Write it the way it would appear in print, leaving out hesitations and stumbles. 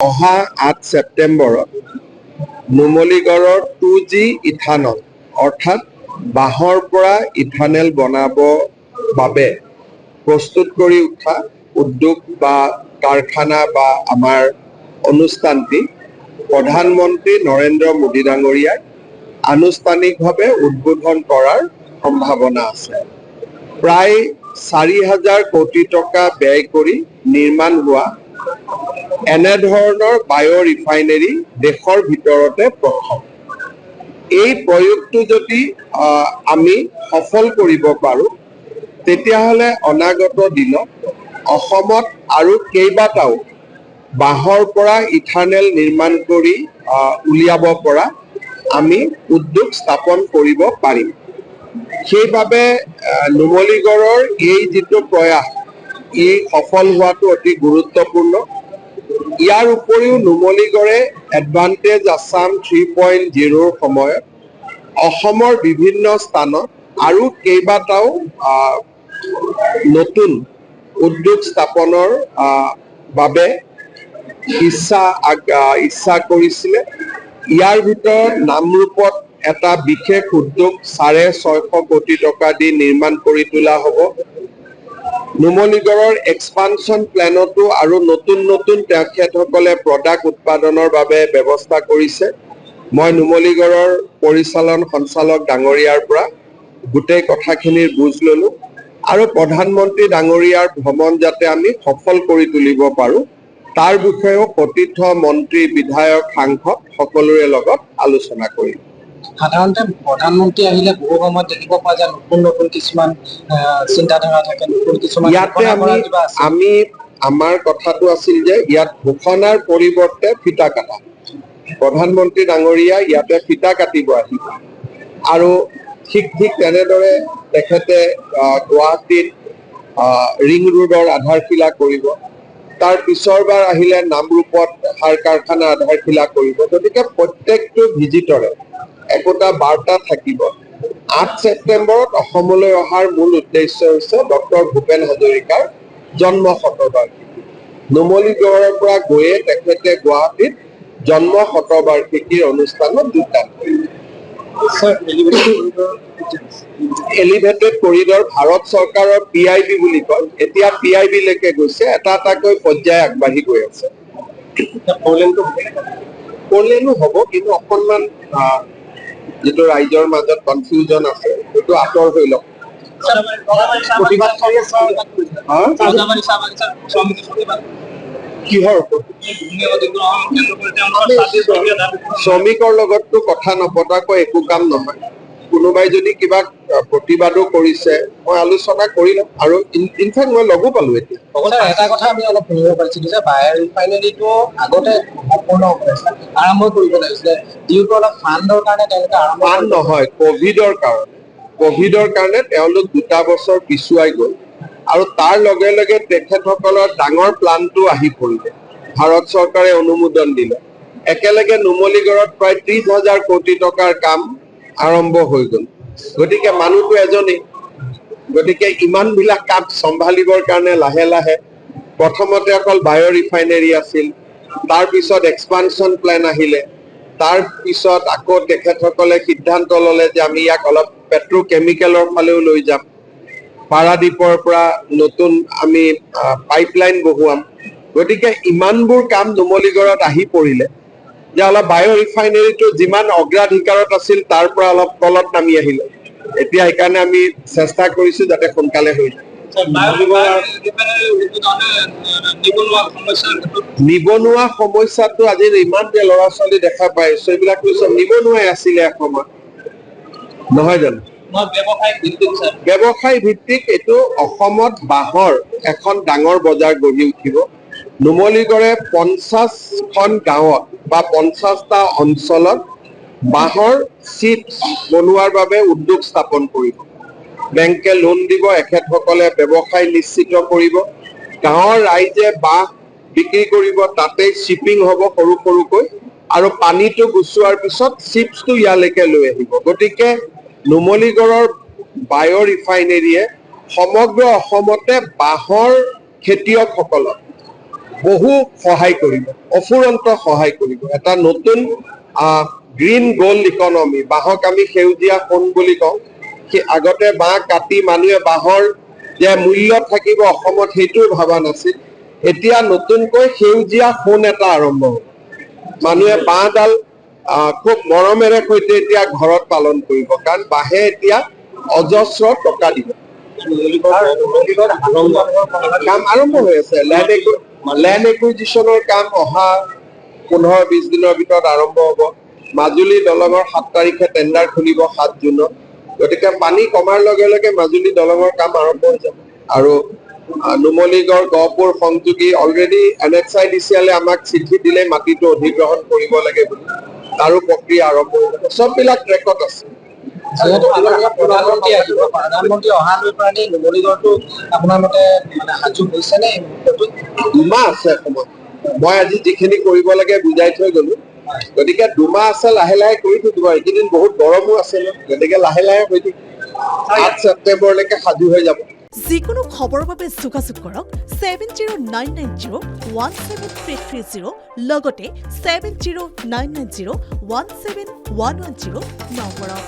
অহা 8 ছেপ্টেম্বৰত নুমলীগড়ৰ 2G ইথানল অৰ্থাৎ বাঁহৰ পৰা ইথানেল বনাব বাবে প্ৰস্তুত কৰি উঠা উদ্যোগ বা কাৰখানা বা আমাৰ অনুষ্ঠানটি প্ৰধানমন্ত্ৰী নৰেন্দ্ৰ মোদী ডাঙৰীয়াই আনুষ্ঠানিকভাৱে উদ্বোধন কৰাৰ সম্ভাৱনা আছে। প্ৰায় 4,000 কোটি টকা ব্যয় কৰি নিৰ্মাণ হোৱা এনেধৰণৰ বায়' ৰিফাইনেৰী দেশৰ ভিতৰতে প্ৰথম। এই প্ৰয়োগটো যদি আমি সফল কৰিব পাৰোঁ, তেতিয়াহ'লে অনাগত দিনত অসমত আৰু কেইবাটাও বাঁহৰ পৰা ইথানেল নিৰ্মাণ কৰি উলিয়াব পৰা আমি উদ্যোগ স্থাপন কৰিব পাৰিম। সেইবাবে নুমলীগড়ৰ এই যিটো প্ৰয়াস, ই সফল হোৱাটো অতি গুৰুত্বপূৰ্ণ। ইয়াৰ উপৰিও নুমলীগড়ে এডভান্টেজ আছাম 3.0ৰ সময়ত অসমৰ বিভিন্ন স্থানত আৰু কেইবাটাও নতুন উদ্যোগ স্থাপনৰ বাবে ইচ্ছা কৰিছিলে। ইয়াৰ ভিতৰত নামৰূপত এটা বিশেষ উদ্যোগ 650 কোটি টকা দি নিৰ্মাণ কৰি তোলা হ'ব। নুমলীগড়ৰ এক্সপানশ্যন প্লেনতো আৰু নতুন নতুন তেখেতসকলে প্ৰডাক্ট উৎপাদনৰ বাবে ব্যৱস্থা কৰিছে। মই নুমলীগড়ৰ পৰিচালন সঞ্চালক ডাঙৰীয়াৰ পৰা গোটেই কথাখিনিৰ বুজ ল'লোঁ আৰু প্ৰধানমন্ত্ৰী ডাঙৰীয়াৰ ভ্ৰমণ যাতে আমি সফল কৰি তুলিব পাৰোঁ, তাৰ বিষয়েও প্ৰতিথ মন্ত্ৰী, বিধায়ক, সাংসদ সকলোৰে লগত আলোচনা কৰিম। সাধাৰণতে প্ৰধানমন্ত্ৰী আহিলে বহু সময়ত দেখিব পোৱা যায় নতুন নতুন কিছুমান চিন্তাধাৰা থাকে, নতুন কিছুমান ইয়াতে আমি আমাৰ কথাটো আছিল যে ইয়াত ঘোষণাৰ পৰিৱৰ্তে ফিতা কাটা। প্ৰধানমন্ত্ৰী ডাঙৰীয়া ইয়াতে ফিতা কাটিব আহিব আৰু ঠিক তেনেদৰে তেখেতে গুৱাহাটীত ৰিং ৰোডৰ আধাৰশিলা কৰিব। তাৰ পিছৰবাৰ আহিলে নামৰূপত সাৰ কাৰখানা আধাৰশিলা কৰিব। গতিকে প্ৰত্যেকটো ভিজিটৰে একোটা বাৰ্তা থাকিব। 8 ছেপ্টেম্বৰত অসমলৈ অহাৰ মূল উদ্দেশ্য হৈছে ডক্টৰ ভূপেন হাজৰিকাৰ জন্ম শতবাৰ্ষিকী। নুমলীগড়ৰ পৰা গৈয়ে তেখেতে গুৱাহাটীত জন্ম শতবাৰ্ষিকীৰ অনুষ্ঠানত যোগদান কৰিব। এলিভেটেড কৰিডৰ ভাৰত চৰকাৰৰ PIB বুলি কয়, এতিয়া PIB লৈকে গৈছে, এটা এটাকৈ পৰ্যায় আগবাঢ়ি গৈ আছে। ফ'ৰলেনো হ'ব, কিন্তু অকণমান যিটো ৰাইজৰ মাজত কনফিউজন আছে সেইটো আঁতৰ হৈ লওক। কিহৰ শ্ৰমিকৰ লগততো কথা নপতাকৈ একো কাম নহয়। কোনোবাই যদি কিবা প্ৰতিবাদো কৰিছে, মই আলোচনা কৰি ল'ম আৰু ইনফেক্ট মই লগো পালো এতিয়া। এটা কথা আমি অলপ শুনিব পাৰিছিলো যে বায়' ৰিফাইনেৰীটো আগতে সম্পূৰ্ণ আৰম্ভ কৰিব লাগিছিলে, যিহেতু অলপ ফাণ্ডৰ কাৰণে তেওঁলোকে ফাণ্ড নহয়, কভিডৰ কাৰণে তেওঁলোক 2 বছৰ পিছুৱাই গ'ল আৰু তাৰ লগে লগে তেখেতসকলৰ ডাঙৰ প্লানটো আহি পৰিলে। ভাৰত চৰকাৰে অনুমোদন দিলে। একেলগে নুমলীগড়ত প্ৰায় 30,000 কোটি টকাৰ কাম আৰম্ভ হৈ গ'ল। গতিকে মানুহটো এজনেই, গতিকে ইমানবিলাক কাম চম্ভালিবৰ কাৰণে লাহে লাহে প্ৰথমতে অকল বায়' ৰিফাইনেৰী আছিল, তাৰপিছত এক্সপানশ্যন প্লেন আহিলে, তাৰ পিছত আকৌ তেখেতসকলে সিদ্ধান্ত ল'লে যে আমি ইয়াক অলপ পেট্ৰ'কেমিকেলৰ ফালেও লৈ যাম। পাৰাদ্বীপৰ পৰা নতুন আমি পাইপলাইন বহুৱাম। গতিকে ইমানবোৰ কাম নুমলীগড়ত আহি পৰিলে যে অলপ বায়' ৰিফাইনেৰীটো যিমান অগ্ৰাধিকাৰত আছিল তাৰ পৰা অলপ তলত নামি আহিলে। এতিয়া সেইকাৰণে আমি চেষ্টা কৰিছোঁ যাতে সোনকালে হৈ যায়। নিবনুৱা সমস্যাটো আজি ইমান যে ল'ৰা ছোৱালী দেখা পাইছো, এইবিলাক চব নিবনুৱাই আছিলে এসময়ত, নহয় জানো? ব্যৱসায় ভিত্তিক এইটো অসমত বাঁহৰ এখন ডাঙৰ বজাৰ গঢ়ি উঠিব। নুমলীগড়ে 50খন গাঁৱত বা 50টা অঞ্চলত বাঁহৰ চিপছ বনোৱাৰ বাবে উদ্যোগ স্থাপন কৰিব। বেংকে লোন দিব, এখেতসকলে ব্যৱসায় নিশ্চিত কৰিব। গাঁৱৰ ৰাইজে বাঁহ বিক্ৰী কৰিব, তাতেই শ্বিপিং হ'ব সৰু সৰুকৈ আৰু পানীটো গুচোৱাৰ পিছত চিপছটো ইয়ালৈকে লৈ আহিব। গতিকে নুমলীগড়ৰ বায়' ৰিফাইনেৰীয়ে সমগ্ৰ অসমতে বাঁহৰ খেতিয়কসকলক বহু সহায় কৰিব, অফুৰন্ত সহায় কৰিব। এটা নতুন গ্ৰীণ গ'ল্ড ইকনমি, বাঁহক আমি সেউজীয়া সোণ বুলি কওঁ। আগতে বাঁহ কাটি মানুহে বাঁহৰ যে মূল্য থাকিব অসমত সেইটো ভবা নাছিল। এতিয়া নতুনকৈ সেউজীয়া সোণ এটা আৰম্ভ হ'ব। মানুহে বাঁহডাল খুব মৰমেৰে সৈতে এতিয়া ঘৰত পালন কৰিব, কাৰণ বাঁহে এতিয়া অজস্ৰ টকা দিব। কাম আৰম্ভ হৈ আছে। লেণ্ড একুইজিশ্যনৰ কাম অহা 15-20 দিনৰ ভিতৰত আৰম্ভ হ'ব। মাজুলী দলঙৰ 7 তাৰিখে টেণ্ডাৰ খুলিব 7 জুনত। গতিকে পানী কমাৰ লগে লগে মাজুলী দলঙৰ কাম আৰম্ভ হৈ যাব। আৰু নুমলীগড় গহপুৰ সংযোগী অলৰেডি NHIDCL আমাক চিঠি দিলে মাটিটো অধিগ্ৰহণ কৰিব লাগে বুলি, তাৰো প্ৰক্ৰিয়া আৰম্ভ হৈ যাব। চববিলাক ট্ৰেকত আছে। যিহেতু প্ৰধানমন্ত্ৰী আহিব, প্ৰধানমন্ত্ৰী অহালৈ কাৰণে নুমলীগড়টো আপোনাৰ মতে মানে সাজু হৈছে নে? দুমাহ আছে সময়। মই আজি যিখিনি কৰিব লাগে বুজাই থৈ গলো। গতিকে দুমাহ আছে, লাহে লাহে কৰি থাকিব। এইকেইদিন বহুত গৰমো আছে ন, গতিকে লাহে লাহে হৈ থাকিব। 8 ছেপ্টেম্বৰলৈকে সাজু হৈ যাব। যিকোনো খবৰৰ বাবে যোগাযোগ কৰক 7099017330 লগতে 7099017110 নম্বৰত।